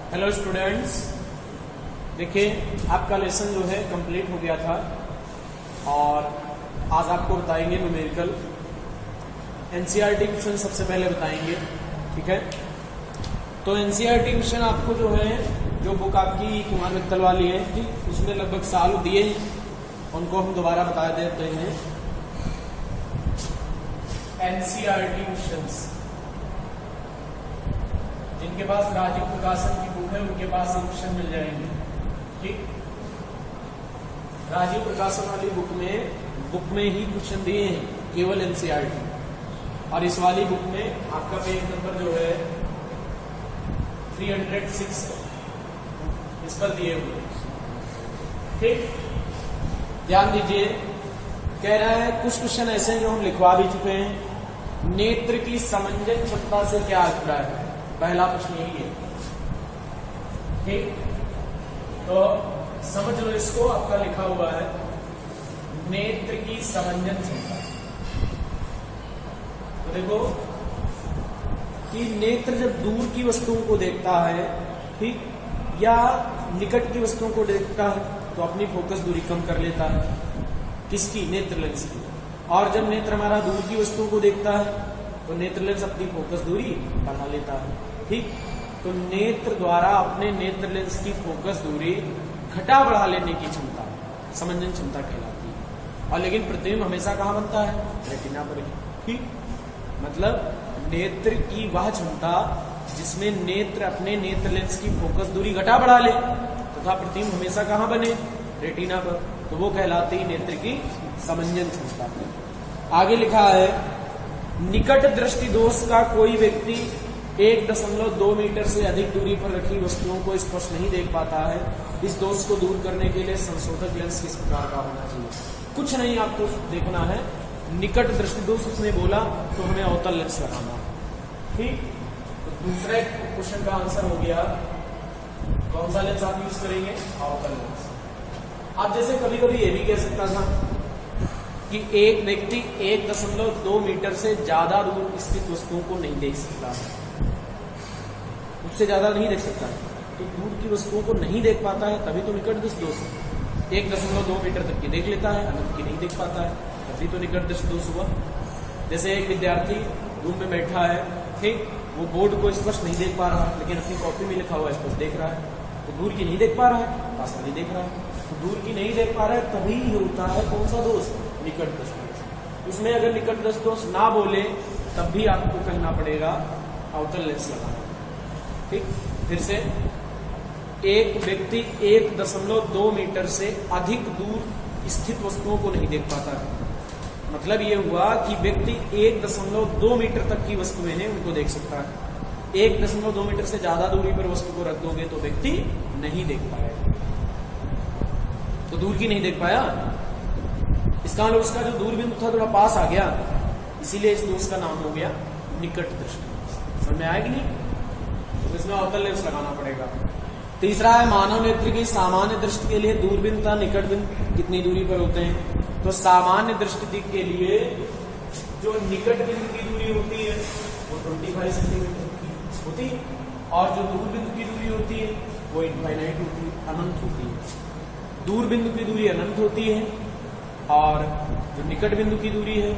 Hello students, देखिए आपका lesson जो है कंप्लीट हो गया था और आज आपको बताएंगे न्यूमेरिकल एनसीईआरटी क्वेश्चन सबसे पहले बताएंगे। ठीक है, तो एनसीईआरटी क्वेश्चन आपको जो है जो बुक आपकी कुमार मित्तल वाली है जी, उसमें लगभग साल दिए हैं, उनको हम दोबारा बता देते हैं। एनसीईआरटी क्वेश्चंस जिनके पास राजीव प्रकाशन की बुक है उनके पास ये क्वेश्चन मिल जाएंगे। ठीक, राजीव प्रकाशन वाली बुक में ही क्वेश्चन दिए हैं केवल एनसीईआरटी, और इस वाली बुक में आपका पेज नंबर जो है 306 इस पर दिए हुए। ठीक, ध्यान दीजिए, कह रहा है कुछ क्वेश्चन ऐसे हैं जो हम लिखवा भी चुके हैं। नेत्र की समंजन क्षमता से क्या अभिप्राय है, पहला प्रश्न यही है। ठीक, तो समझ लो इसको, आपका लिखा हुआ है नेत्र की समंजन क्षमता। तो देखो कि नेत्र जब दूर की वस्तुओं को देखता है, ठीक, या निकट की वस्तुओं को देखता है तो अपनी फोकस दूरी कम कर लेता है, किसकी, नेत्र लेंस की। और जब नेत्र हमारा दूर की वस्तुओं को देखता है तो नेत्र लेंस अपनी फोकस दूरी बढ़ा लेता है। ठीक, तो नेत्र द्वारा अपने नेत्र लेंस की फोकस दूरी घटा बढ़ा लेने की क्षमता समंजन क्षमता कहलाती है। और लेकिन प्रतिबिंब हमेशा कहाँ बनता है, रेटिना पर ही। ठीक, मतलब नेत्र की वह क्षमता जिसमें नेत्र अपने नेत्र लेंस की फोकस दूरी घटा बढ़ा ले तथा प्रतिबिंब हमेशा कहाँ बने, रेटिना पर, तो वो कहलाती है नेत्र की समंजन क्षमता। आगे लिखा है निकट दृष्टि दोष का कोई व्यक्ति 1.2 मीटर से अधिक दूरी पर रखी वस्तुओं को स्पष्ट नहीं देख पाता है। इस दोष को दूर करने के लिए संशोधक लेंस किस प्रकार का होना चाहिए। कुछ नहीं, आपको देखना है निकट दृष्टि दोष उसने बोला तो हमें अवतल लेंस लगाना। ठीक, तो दूसरे क्वेश्चन का आंसर हो गया कौन सा लेंस आप यूज करेंगे, अवतल लेंस। आप जैसे कभी कभी ये भी कह सकता था कि एक व्यक्ति 1.2 मीटर से ज्यादा दूर स्थित वस्तुओं को नहीं देख सकता, उससे ज्यादा नहीं देख सकता, तो दूर की वस्तुओं को नहीं देख पाता है तभी तो निकट दृष्टि दोष है। 1.2 मीटर तक की देख लेता है, अनंत की नहीं देख पाता है, तभी तो निकट दृष्टि दोष हुआ। जैसे एक विद्यार्थी रूम में बैठा है, ठीक, वो बोर्ड को स्पष्ट नहीं देख पा रहा है लेकिन अपनी कॉपी में लिखा हुआ स्पष्ट देख रहा है, तो दूर की नहीं देख पा रहा है, पास वाली देख रहा है। तो दूर की नहीं देख पा रहा है तभी होता है कौन सा दोष, निकट दृष्टि दोष। उसमें अगर निकट दृष्टि दोष ना बोले तब भी आपको कहना पड़ेगा अवतल लेंस लगाना। ठीक, फिर से एक व्यक्ति 1.2 मीटर से अधिक दूर स्थित वस्तुओं को नहीं देख पाता है। मतलब ये हुआ कि व्यक्ति 1.2 मीटर तक की वस्तुएं हैं उनको देख सकता है। 1.2 मीटर से ज्यादा दूरी पर वस्तु को रख दोगे तो व्यक्ति नहीं देख पाएगा, तो दूर की नहीं देख पाया, इसका मतलब उसका जो दूर बिंदु था थोड़ा पास आ गया, इसीलिए इस दोष का नाम हो गया निकट दृष्टि। समझ में आएगी नहीं, तो इसमें अवतल लेंस लगाना पड़ेगा। तीसरा है मानव नेत्र की सामान्य दृष्टि के लिए दूरबीन तथा निकट बिंदु कितनी दूरी पर होते हैं। तो सामान्य दृष्टि के लिए जो निकट बिंदु की दूरी होती है वो 25 सेंटीमीटर होती है, और जो दूर बिंदु की दूरी होती है वो इनफाइनाइट होती है, अनंत होती है। दूर बिंदु की दूरी अनंत होती है और जो निकट बिंदु की दूरी है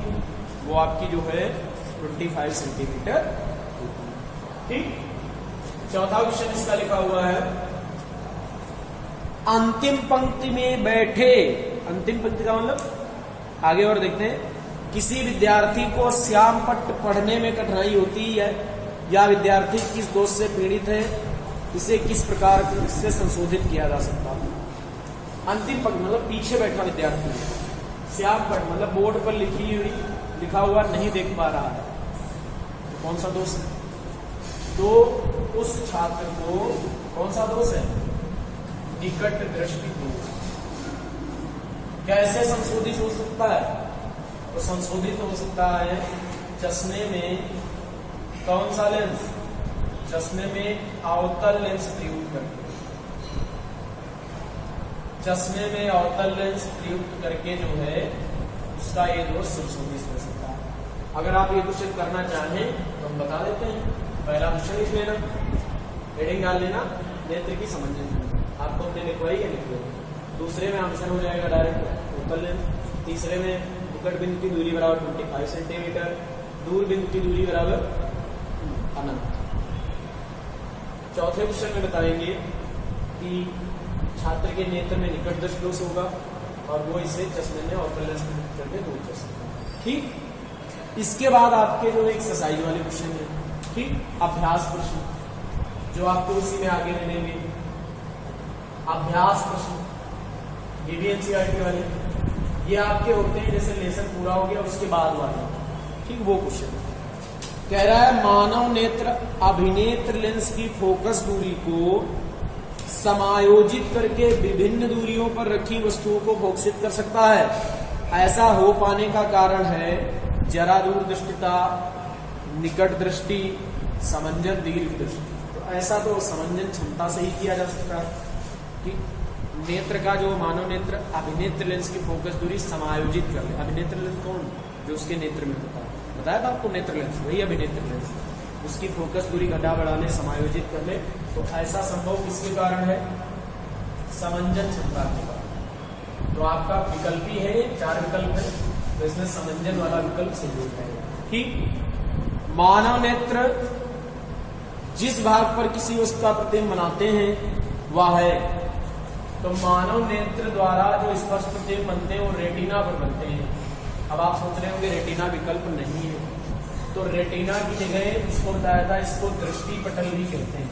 वो आपकी जो है 25 सेंटीमीटर होती है। ठीक, चौथा क्वेश्चन इसका लिखा हुआ है अंतिम पंक्ति में बैठे, अंतिम पंक्ति का मतलब आगे और देखते हैं, किसी विद्यार्थी को श्याम पट्ट पढ़ने में कठिनाई होती है या विद्यार्थी किस दोष से पीड़ित है, इसे किस प्रकार से संशोधित किया जा सकता है। अंतिम पंक्ति मतलब पीछे बैठा विद्यार्थी, श्याम पट्ट मतलब बोर्ड पर लिखा हुआ नहीं देख पा रहा है, तो कौन सा दोष है, तो उस छात्र को कौन सा दोष है, निकट दृष्टि दोष। कैसे संशोधित हो सकता है, तो संशोधित हो सकता है चश्मे में कौन सा लेंस, चश्मे में अवतल लेंस प्रयुक्त करके, चश्मे में अवतल लेंस प्रयुक्त करके जो है उसका ये दोष संशोधित हो सकता है। अगर आप ये क्वेश्चन करना चाहें तो हम बता देते हैं। पहला क्वेश्चन लिख लेना, हेडिंग डाल लेना नेत्र की समंजन क्षमता आपको हमने लिखवाई है, लिखवाई। दूसरे में आंसर हो जाएगा डायरेक्ट फोकल लेंथ। तीसरे में निकट बिंदु की दूरी बराबर 25 सेंटीमीटर, दूर बिंदु की दूरी बराबर अनंत। चौथे क्वेश्चन में बताएंगे कि छात्र के नेत्र में निकट दृष्टि दोष होगा और वो इसे चश्मे में और करके दूर कर सकता। ठीक, इसके बाद आपके जो एक्सरसाइज वाले क्वेश्चन है, ठीक, अभ्यास प्रश्न जो आपको उसी में आगे मिलेंगे। अभ्यास प्रश्न ये भी एनसीईआरटी वाले, ये आपके होते हैं जैसे लेसन पूरा हो गया उसके बाद वाला, ठीक, वो क्वेश्चन कह रहा है मानव नेत्र अभिनेत्र लेंस की फोकस दूरी को समायोजित करके विभिन्न दूरियों पर रखी वस्तुओं को फोकसित कर सकता है। ऐसा हो पाने का कारण है जरा दूरदृष्टिता, निकट दृष्टि, समंजन दीर्घ दृष्टि। तो ऐसा तो समंजन क्षमता से ही किया जा सकता है कि नेत्र का जो मानव नेत्र अभिनेत्र लेंस की फोकस दूरी समायोजित कर ले। अभिनेत्र लेंस कौन, जो उसके नेत्र में होता है, बताया था आपको नेत्र लेंस, वही अभिनेत्र लेंस, उसकी फोकस दूरी घटा बढ़ाने समायोजित कर ले। तो ऐसा संभव किसके कारण है, समंजन क्षमता के कारण। तो आपका विकल्प ही है, 4 विकल्प है, तो इसमें समंजन वाला विकल्प सही होता है। ठीक, मानव नेत्र जिस भाग पर किसी वस्तु का प्रतिबिंब बनाते हैं वह है, तो मानव नेत्र द्वारा जो स्पर्श प्रतिबिंब बनते हैं वो रेटिना पर बनते हैं। अब आप सोच रहे होंगे रेटिना विकल्प नहीं है, तो रेटिना की जगह इसको बताया था, इसको दृष्टि पटल भी कहते हैं,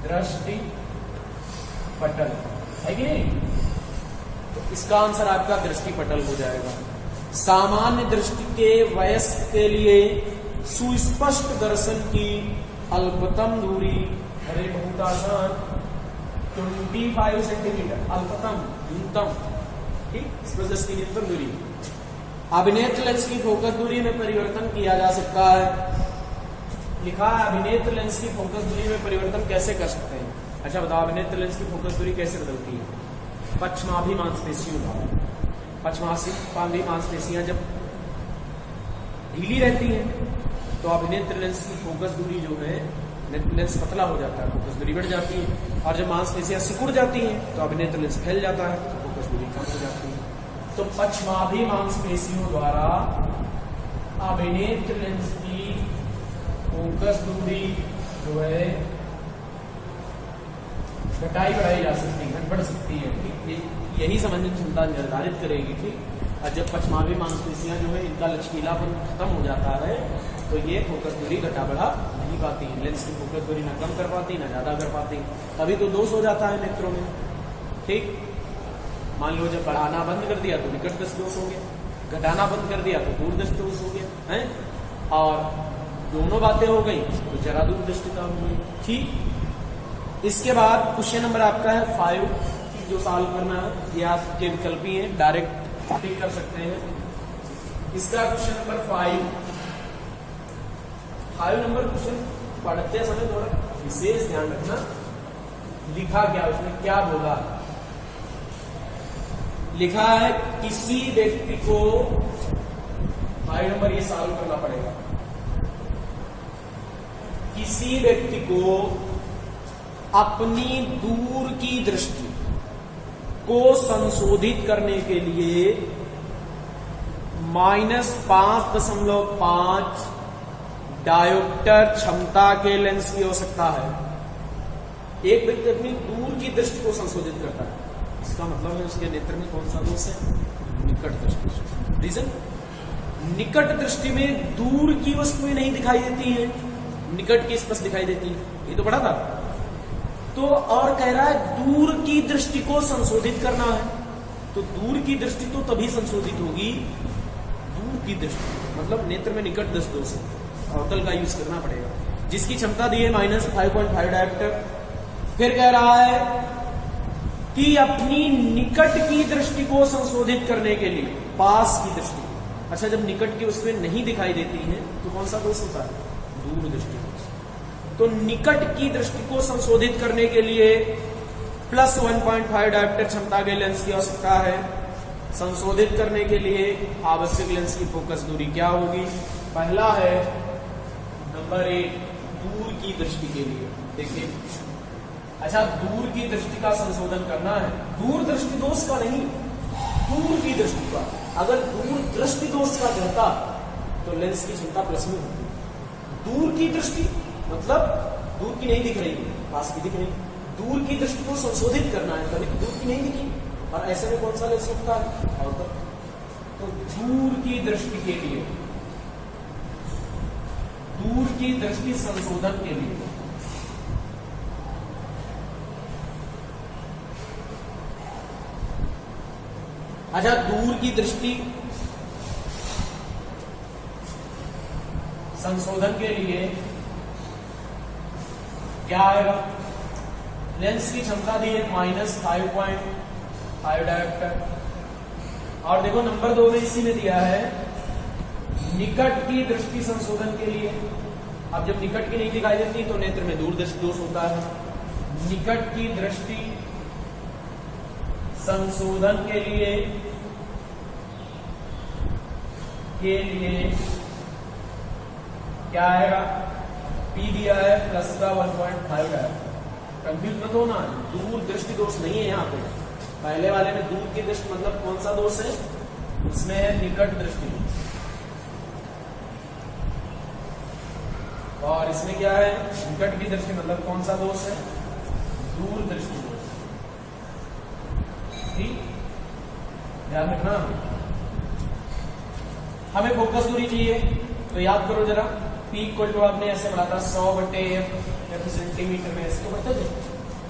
दृष्टि पटल है कि नहीं। तो इसका आंसर आपका दृष्टि पटल हो जाएगा। सामान्य दृष्टि के वयस्क के लिए सुस्पष्ट दर्शन की अल्पतम दूरी, अरे बहुत आसान, 25 सेंटीमीटर अल्पतम, न्यूनतम, ठीक, स्पर्श दृष्टि की न्यूनतम दूरी। अभिनेत्र लेंस की फोकस दूरी में परिवर्तन किया जा सकता है। लिखा है अभिनेत्र लेंस की फोकस दूरी में परिवर्तन कैसे कर सकते हैं। अच्छा बताओ, अभिनेत्र लेंस की फोकस दूरी कैसे बदलती है, पश्चमाभी मांसपेशियों द्वारा। पश्चमाभी मांसपेशियां जब ढीली रहती हैं तो अभिनेत्र लेंस की फोकस दूरी जो है, लेंस पतला हो जाता है, फोकस दूरी बढ़ जाती है। और जब मांसपेशियां सिकुड़ जाती हैं तो अभिनेत्र लेंस फैल जाता है, तो फोकस दूरी कम हो जाती है। तो पश्चमाभी मांसपेशियों द्वारा अभिनेत्र लेंस की फोकस दूरी जो है घटाई बढ़ाई जा सकती है, बढ़ सकती है। ठीक, यही समंजन क्षमता निर्धारित करेगी। ठीक, और जब पश्चमाभी मांसपेशियां जो है इनका लचकीलापन खत्म हो जाता है तो ये फोकस दूरी घटा बढ़ा नहीं पाती, लेंस की फोकस दूरी ना कम कर पाती ना ज्यादा कर पाती, तभी तो दोष हो जाता है नेत्रों में। ठीक, मान लो जब बढ़ाना बंद कर दिया तो निकट दृष्टि दोष हो गया, घटाना बंद कर दिया तो दूर दृष्टि दोष हो गया है, और दोनों बातें हो गई तो जरा दूर दृष्टिता हो गई। ठीक, इसके बाद क्वेश्चन नंबर आपका है 5 जो सॉल्व करना है, ये आपके विकल्पी है, डायरेक्ट टिक कर सकते हैं। इसका क्वेश्चन नंबर 5 नंबर क्वेश्चन पढ़ते समय थोड़ा विशेष ध्यान रखना, लिखा क्या उसने, क्या बोला। लिखा है किसी व्यक्ति को, 5 नंबर ये सॉल्व करना पड़ेगा, किसी व्यक्ति को अपनी दूर की दृष्टि को संशोधित करने के लिए -5.5 डायोप्टर क्षमता के लेंस की आवश्यकता है। एक व्यक्ति अपनी दूर की दृष्टि को संशोधित करता है, इसका मतलब है उसके नेत्र में कौन सा दोष है, निकट दृष्टि। रीजन, निकट दृष्टि में दूर की वस्तुएं नहीं दिखाई देती हैं, निकट की स्पष्ट दिखाई देती है, ये तो पढ़ा था। तो और कह रहा है दूर की दृष्टि को संशोधित करना है, तो दूर की दृष्टि तो तभी संशोधित होगी, दूर की दृष्टि मतलब नेत्र में निकट दृष्टि दोष है, अवतल का यूज करना पड़ेगा, जिसकी क्षमता दी है -5.5 डायोप्टर। फिर कह रहा है कि अपनी निकट की दृष्टि को संशोधित करने के लिए पास की दृष्टि। अच्छा, जब निकट की वस्तुएं नहीं दिखाई देती हैं तो कौन सा दोष होता है, दूर दृष्टि दोष। तो निकट की दृष्टि को संशोधित करने के लिए +1.5 डायोप्टर क्षमता के लेंस की आवश्यकता है। संशोधित करने के लिए आवश्यक लेंस की फोकस दूरी क्या होगी, पहला है नंबर 1 दूर की दृष्टि के लिए। देखिए, अच्छा, दूर की दृष्टि का संशोधन करना है, दूर दृष्टि दोष का नहीं, दूर की दृष्टि का। अगर दूर दृष्टि दोष का रहता तो लेंस की क्षमता प्लस में होती। दूर की दृष्टि मतलब दूर की नहीं दिख रही, पास की दिख रही, दूर की दृष्टि को संशोधित करना है, कभी दूर की नहीं दिखी, और ऐसे में कौन सा लेंस लगता है, और तो दूर की दृष्टि के लिए, दूर की दृष्टि संशोधन के लिए अच्छा, दूर की दृष्टि संशोधन के लिए क्या आएगा, लेंस की क्षमता दी है -5.5 डायोप्टर, और देखो नंबर 2 में इसी में दिया है निकट की दृष्टि संशोधन के लिए। अब जब निकट की नहीं दिखाई देती तो नेत्र में दूर दृष्टि दोष होता है। निकट की दृष्टि संशोधन के लिए क्या आएगा, P दिया है प्लस का 1.5 है। कंफ्यूज मत होना, दूर दृष्टि दोष नहीं है यहाँ पे। पहले वाले में दूर की दृष्टि मतलब कौन सा दोष है, इसमें है निकट दृष्टि, और इसमें क्या है, निकट की दृष्टि मतलब कौन सा दोष है, दूर दृष्टि दोष। ठीक, ध्यान रखना। हमें फोकस दूरी चाहिए तो याद करो जरा, P इक्वल टू आपने ऐसे बढ़ा था 100/f सेंटीमीटर में, इसको बढ़ते थे,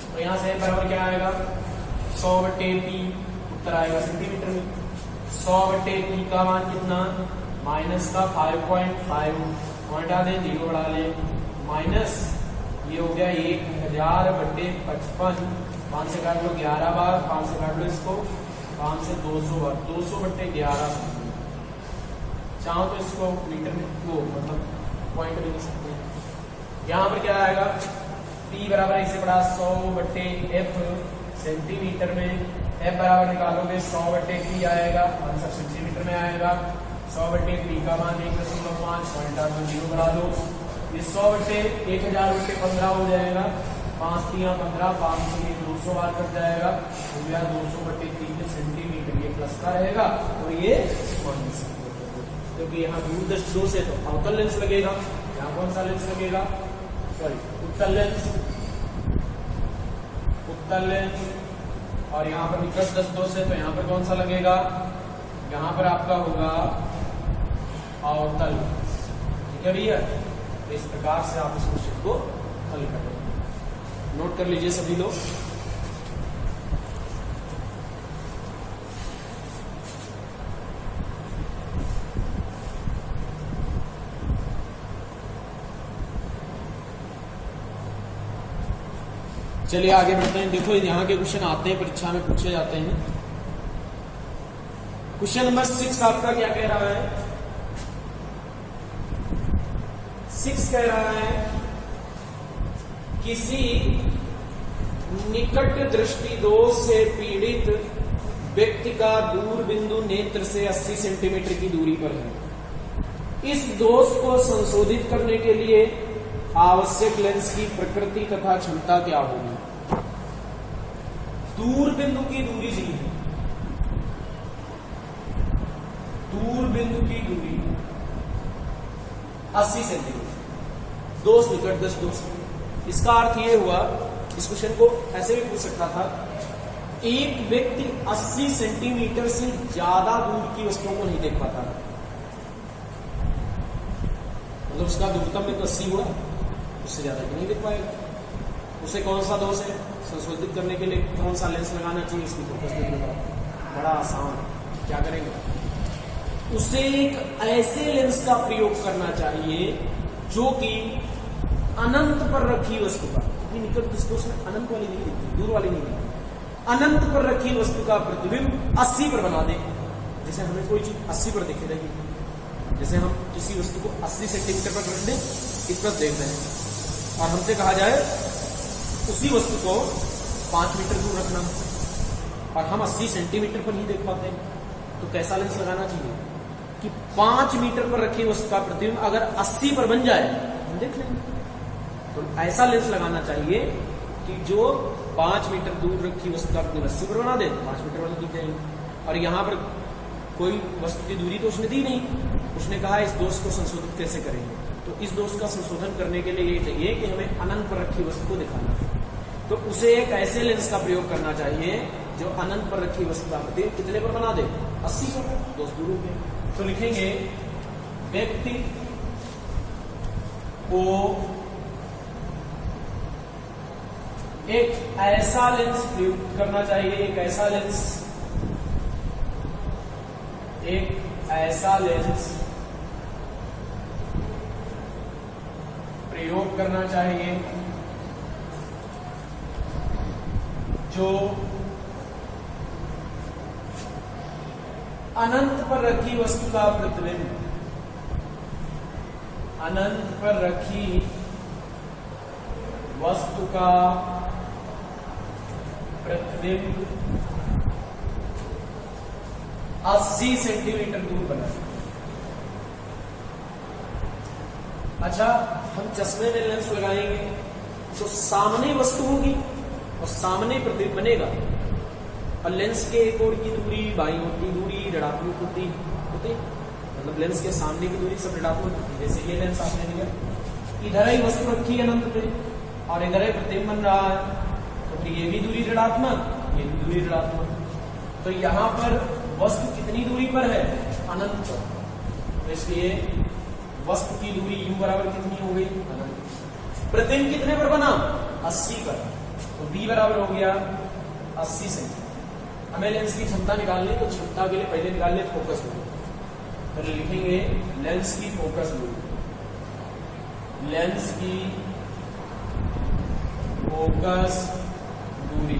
तो यहाँ से बराबर क्या आएगा, 100/p, उत्तर आएगा सेंटीमीटर में। 100/p का मान कितना, माइनस का 5.5, हटा दें, 0 बढ़ा ले, माइनस ये हो गया 1000/55, 5 से काट लो 11 बार, 5 से काट लो इसको, 5 से 200 बार, 200/11, चाहो तो इसको मीटर में वो मतलब पॉइंट में लिख सकते हैं। यहाँ पर क्या आएगा, P बराबर इससे बड़ा 100/f सेंटीमीटर में, F बराबर निकालोगे 100/p आएगा, आंसर सेंटीमीटर में आएगा। 100/p का मान 1.5, 0 बढ़ा दो, ये 100/1000/15 हो जाएगा, 5 3 15, 5 से 200 बार कट जाएगा, तो यह 200/3 सेंटीमीटर, ये प्लस का रहेगा और ये माइनस, क्योंकि यहाँ दूर दृष्टि दोष है तो अवतल लेंस लगेगा। यहाँ कौन सा लेंस लगेगा, सॉरी उत्तल लेंस, उत्तल लेंस, और यहाँ पर निकट दृष्टि दोष है तो यहाँ पर कौन सा लगेगा, यहाँ पर आपका होगा अवतल। ठीक है भैया, इस प्रकार से आप इस क्वेश्चन को हल करेंगे। नोट कर लीजिए सभी लोग। चलिए आगे बढ़ते हैं। देखो यहाँ के क्वेश्चन आते हैं, परीक्षा में पूछे जाते हैं। क्वेश्चन नंबर 6 आपका क्या कह रहा है, 6 कह रहा है किसी निकट दृष्टि दोष से पीड़ित व्यक्ति का दूर बिंदु नेत्र से 80 सेंटीमीटर की दूरी पर है। इस दोष को संशोधित करने के लिए आवश्यक लेंस की प्रकृति तथा क्षमता क्या होगी। दूर बिंदु की दूरी दी है, दूर बिंदु की दूरी 80 सेंटीमीटर, दोष निकट दृष्टि दोष। इसका अर्थ यह हुआ, इस क्वेश्चन को ऐसे भी पूछ सकता था, एक व्यक्ति 80 सेंटीमीटर से ज्यादा दूर की वस्तुओं को नहीं देख पाता, मतलब उसका दूरतम में तो 80 हुआ, उससे ज्यादा की नहीं देख पाएगा। उसे कौन सा दोष है, संशोधित करने के लिए कौन सा लेंस लगाना चाहिए, इसकी फोकस देने का बड़ा आसान। क्या करेंगे, उसे एक ऐसे लेंस का प्रयोग करना चाहिए जो कि अनंत पर रखी वस्तु का, क्योंकि निकट दृष्टि दोष में अनंत वाली नहीं दिखती, दूर वाली नहीं दिखती, अनंत पर रखी वस्तु का प्रतिबिंब 80 पर बना दे। जैसे हमें कोई चीज 80 पर दिखे रहेगी, जैसे हम किसी वस्तु को 80 सेंटीमीटर पर रख दें, इस पर देख रहे हैं, और हमसे कहा जाए उसी वस्तु को 5 मीटर दूर रखना, और हम 80 सेंटीमीटर पर ही देख पाते हैं, तो कैसा लेंस लगाना चाहिए कि 5 मीटर पर रखी वस्तु का प्रतिबिंब अगर 80 पर बन जाए हम देख लेंगे। तो ऐसा लेंस लगाना चाहिए कि जो 5 मीटर दूर रखी वस्तु का प्रतिबिंब 80 पर बना दे, 5 मीटर वाली दिख जाएगी। और यहाँ पर कोई वस्तु की दूरी तो उसने दी नहीं, उसने कहा इस दोष को संशोधित कैसे करेंगे। तो इस दोष का संशोधन करने के लिए ये चाहिए कि हमें अनंत पर रखी वस्तु को दिखाना है, तो उसे एक ऐसे लेंस का प्रयोग करना चाहिए जो अनंत पर रखी वस्तु का प्रतिबिंब कितने पर बना दे, 80 पर, दोष दूर हो गए। तो लिखेंगे व्यक्ति को एक ऐसा लेंस प्रयुक्त करना चाहिए, एक ऐसा लेंस प्रयोग करना चाहिए जो अनंत पर रखी वस्तु का प्रतिबिंब, अनंत पर रखी वस्तु का प्रतिबिंब 80 सेंटीमीटर दूर बना। अच्छा, हम चश्मे में लेंस लगाएंगे तो सामने वस्तु होगी और सामने प्रतिबिंब बनेगा, और लेंस के एक ओर की दूरी, बाईं ओर की दूरी ऋणात्मक होती, मतलब लेंस के सामने की दूरी सब ऋणात्मक होती। जैसे ये लेंस आपने लिया, इधर ही वस्तु रखी है अनंत पे और इधर ही प्रतिबिंब बन रहा है, तो फिर ये भी दूरी ऋणात्मक, ये भी दूरी ऋणात्मक। तो यहाँ पर वस्तु कितनी दूरी पर है, अनंत पर, तो इसलिए वस्तु की दूरी u बराबर कितनी हो गई, अनंत। प्रतिबिंब कितने पर बना, 80 पर, तो b बराबर हो गया 80 सेंटीमीटर। हमें लेंस की क्षमता निकालनी, तो क्षमता के लिए पहले निकाल ले फोकस दूरी, तो लिखेंगे लेंस की फोकस दूरी, लेंस की फोकस दूरी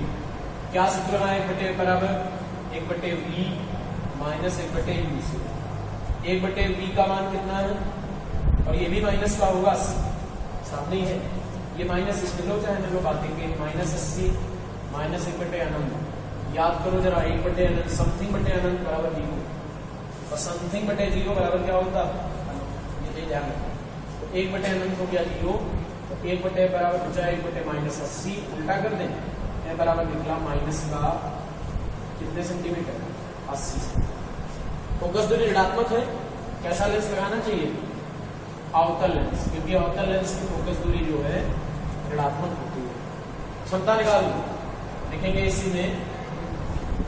क्या सूत्र है, 1/, बराबर 1/v माइनस 1/u से। 1/v का मान कितना है, और ये भी माइनस का होगा, सामने ही है, ये माइनस इसमें लो चाहे लो, बात देंगे -80 माइनस 1/, अनंत। याद करो जरा, 1/, अनंत, समथिंग बटे अनंत बराबर 0, और समथिंग बटे 0 बराबर क्या होता, ये ध्यान रखो। तो 1/, अनंत हो गया 0, तो 1/, बराबर बचा 1/, -80, उल्टा कर दें, ये बराबर निकला माइनस का कितने सेंटीमीटर, 80 सेंटीमीटर। फोकस दूरी ऋणात्मक है, कैसा लेंस लगाना चाहिए, अवतल लेंस, क्योंकि अवतल लेंस की फोकस दूरी जो है ऋणात्मक होती है। क्षमता निकाल लिखेंगे इसी में,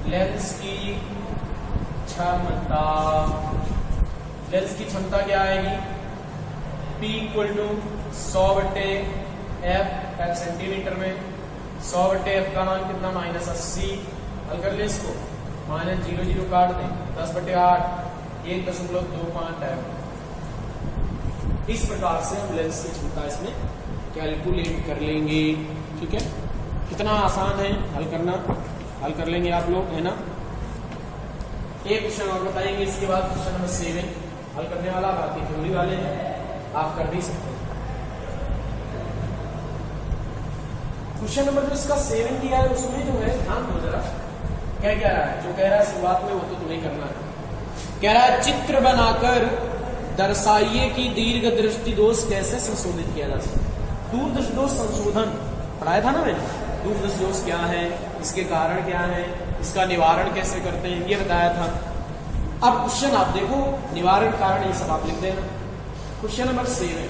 लेंस की क्षमता, लेंस की क्षमता क्या आएगी, P = 100/f, f सेंटीमीटर में, 100/f का मान कितना, -80। हल कर ले इसको, -0 काट दें, 10/8, 1.25 f। इस प्रकार से हम लेंस की क्षमता इसमें कैलकुलेट कर लेंगे। ठीक है, कितना आसान है हल करना, हल कर लेंगे आप लोग, है ना। एक क्वेश्चन और बताएंगे, इसके बाद क्वेश्चन नंबर 7 हल करने वाला भारतीय थ्योरी वाले हैं, आप कर भी सकते हैं। क्वेश्चन नंबर जो इसका 7 दिया है उसमें जो है ध्यान दो जरा, क्या कह रहा है, जो कह रहा है शुरुआत में वो तो तुम्हें करना है। कह रहा है चित्र बनाकर दर्शाइए कि दीर्घ दृष्टि दोष कैसे संशोधित किया जा सकता है। दूरदृष्टि दोष संशोधन पढ़ाया था ना मैंने, दूरदृष्टि दोष क्या है, इसके कारण क्या है, इसका निवारण कैसे करते हैं, ये बताया था। अब क्वेश्चन आप देखो, निवारण कारण ये सब आप लिख देना। क्वेश्चन नंबर 7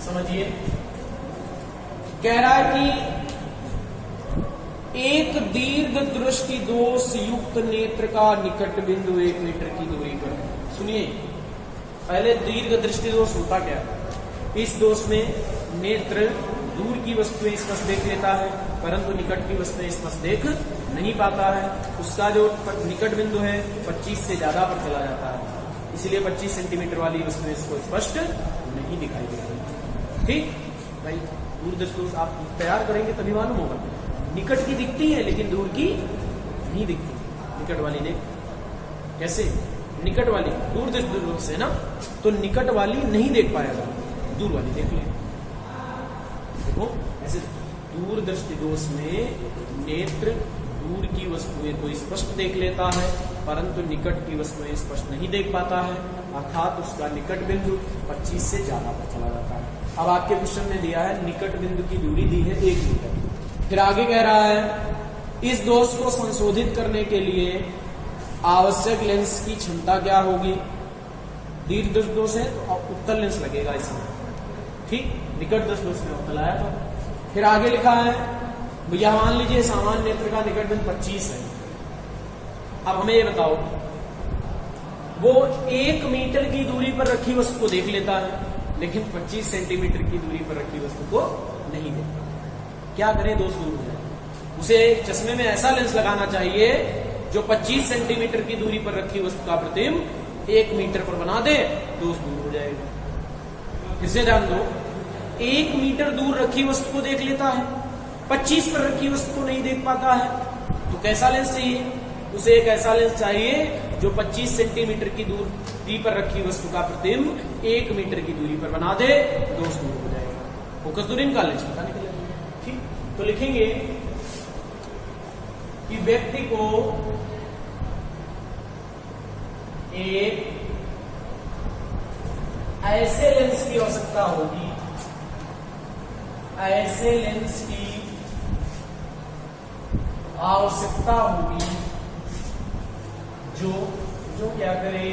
समझिए, कह रहा है कि एक दीर्घ दृष्टि दोष युक्त नेत्र का निकट बिंदु 1 मीटर की दूरी पर। सुनिए, पहले दीर्घ दृष्टि दोष होता क्या है, इस दोष में नेत्र दूर की वस्तुएं स्पष्ट देख लेता है, परंतु निकट की वस्तुएं स्पष्ट देख नहीं पाता है। उसका जो निकट बिंदु है 25 से ज्यादा पर चला जाता है, इसलिए 25 सेंटीमीटर वाली वस्तुएं इसको स्पष्ट नहीं दिखाई देती। ठीक भाई, दूरदृष्टि दोष आप तैयार करेंगे तभी मालूम होगा। निकट की दिखती है लेकिन दूर की नहीं दिखती, निकट वाली देख कैसे, निकट वाली दूरदृष्टि दोष है ना, तो निकट वाली नहीं देख पाएगा, दूर वाली देख ले। देखो ऐसे दूरदृष्टि दोष में नेत्र दूर की वस्तुएं तो स्पष्ट देख लेता है, परंतु निकट की वस्तुएं स्पष्ट नहीं देख पाता है, अर्थात उसका निकट बिंदु 25 से ज्यादा पर चला जाता है। अब आपके क्वेश्चन में दिया है निकट बिंदु की दूरी दी है 1 मीटर। फिर आगे कह रहा है इस दोष को संशोधित करने के लिए आवश्यक लेंस की क्षमता क्या होगी। दीर्घ दृष्टि दोष है तो उत्तल लेंस लगेगा इसमें, ठीक। निकट दृष्टि दोष में उत्तल आया था। फिर आगे लिखा है भैया मान लीजिए सामान्य नेत्र का निकट बिंदु 25 है। अब हमें ये बताओ, वो 1 मीटर की दूरी पर रखी वस्तु को देख लेता है लेकिन 25 सेंटीमीटर की दूरी पर रखी वस्तु को नहीं देखता, क्या करें, दोष दूर हो जाए। उसे चश्मे में ऐसा लेंस लगाना चाहिए जो 25 सेंटीमीटर की दूरी पर रखी वस्तु का प्रतिबिंब 1 मीटर पर बना दे, दोष दूर हो जाएगा। फिर से ध्यान दो, 1 मीटर दूर रखी वस्तु को देख लेता है, 25 पर रखी वस्तु को नहीं देख पाता है, तो कैसा लेंस चाहिए उसे? एक ऐसा लेंस चाहिए जो 25 सेंटीमीटर की दूरी पर रखी वस्तु का प्रतिबिंब 1 मीटर की दूरी पर बना दे, दोष दूर हो जाएगा। फोकस दूरी निकाल ले, क्षमता निकलेगी, ठीक। तो लिखेंगे कि व्यक्ति को एक ऐसे लेंस की आवश्यकता होगी, ऐसे लेंस की आवश्यकता होगी जो क्या करे,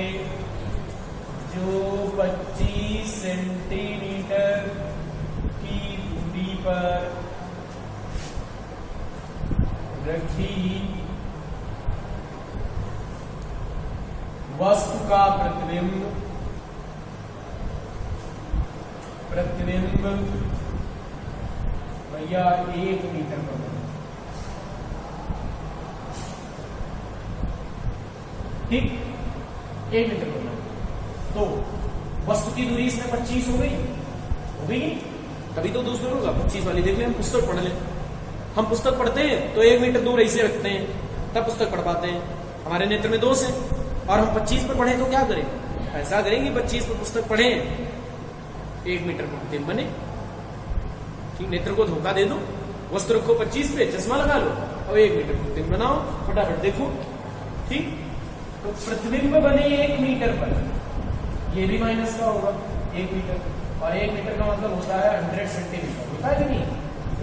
जो 25 सेंटीमीटर की दूरी पर रखी वस्तु का प्रतिबिंब भैया 1 मीटर पर बने, ठीक, 1 मीटर पर बने। तो वस्तु की दूरी इसमें 25 हो गई, तभी तो दूसरे होगा। 25 वाली देख ले, हम पुस्तक पढ़ लें, हम पुस्तक पढ़ते हैं तो 1 मीटर दूर ऐसे रखते हैं तब पुस्तक पढ़ पाते हैं। हमारे नेत्र में दोष है और हम 25 पर पढ़े तो क्या करें, ऐसा करेंगे 25 पर पुस्तक पढ़े 1 मीटर पर प्रतिबिंब बने, ठीक। नेत्र को धोखा दे दो, वस्तु रखो 25 पे, चश्मा लगा लो और 1 मीटर पर प्रतिबिंब बनाओ, फटाफट देखो, ठीक। तो प्रतिबिंब बने 1 मीटर पर, ये भी माइनस का होगा 1 मीटर, और 1 मीटर का मतलब होता है 100 सेंटीमीटर, होता है कि नहीं,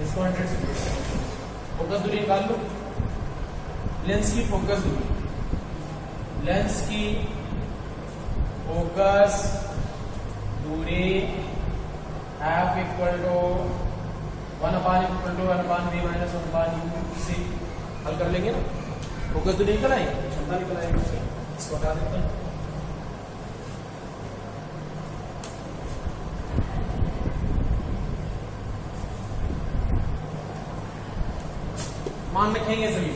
इसको 100 सेंटीमीटर। फोकस दूरी निकाल लो, लेंस की फोकस दूरी, लेंस की फोकस दूरी F equal to 1/1/v minus 1/u/c। हल कर लेंगे ना, फोकस दूरी निकल आई, क्षमता निकल आएगी, इसको हटा देते हैं। मान रखेंगे सभी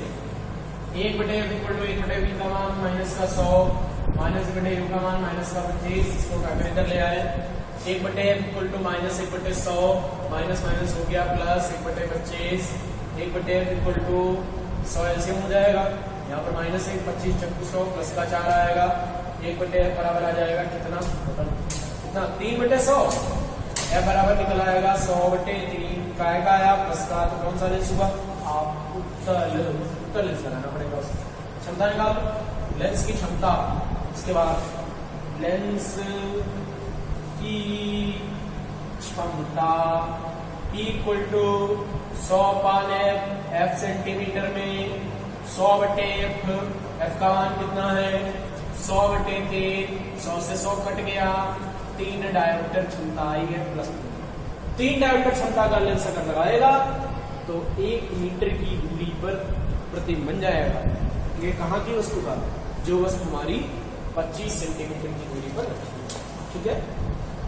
1/f इक्वल टू 1/v का मान माइनस का 100 माइनस 1/u का मान माइनस का 25, इसको काकर इधर ले आए। 1/f equal to minus 1/100 minus minus हो गया plus 1/25, 1/f equal to 100 LCM हो जाएगा, यहाँ पर माइनस 1 25 चक्कू 100 प्लस का 4 आएगा, 1/f बराबर आ जाएगा कितना, 3/100, f बराबर निकल आएगा 100/3 का आया प्लस का, तो कौन सा लेंस हुआ, आप उत्तल लेंस लगाना पड़ेगा। क्षमता निकाल, लेंस की क्षमता, उसके बाद लेंस की क्षमता equal to 100/f, f centimetre में 100/f, f का मान कितना है 100/3, 100 से 100 कट गया, 3 डायोमीटर क्षमता आई है प्लस 3 डायोमीटर क्षमता का लेंस अगर लगाएगा तो 1 मीटर की दूरी पर प्रतिबिंब बन जाएगा। ये कहाँ की वस्तु का, जो वस्तु हमारी 25 सेंटीमीटर की दूरी पर रखी है, ठीक है।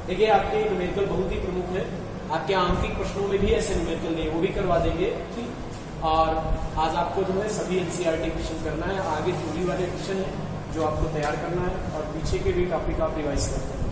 देखिए आपके न्यूमेरिकल बहुत ही प्रमुख है, आपके आंतरिक प्रश्नों में भी ऐसे न्यूमेरिकल नहीं, वो भी करवा देंगे, ठीक। और आज आपको जो है सभी एनसीईआरटी क्वेश्चन करना है, आगे थ्योरी वाले क्वेश्चन है जो आपको तैयार करना है, और पीछे के भी टॉपिक आप रिवाइज करते हैं।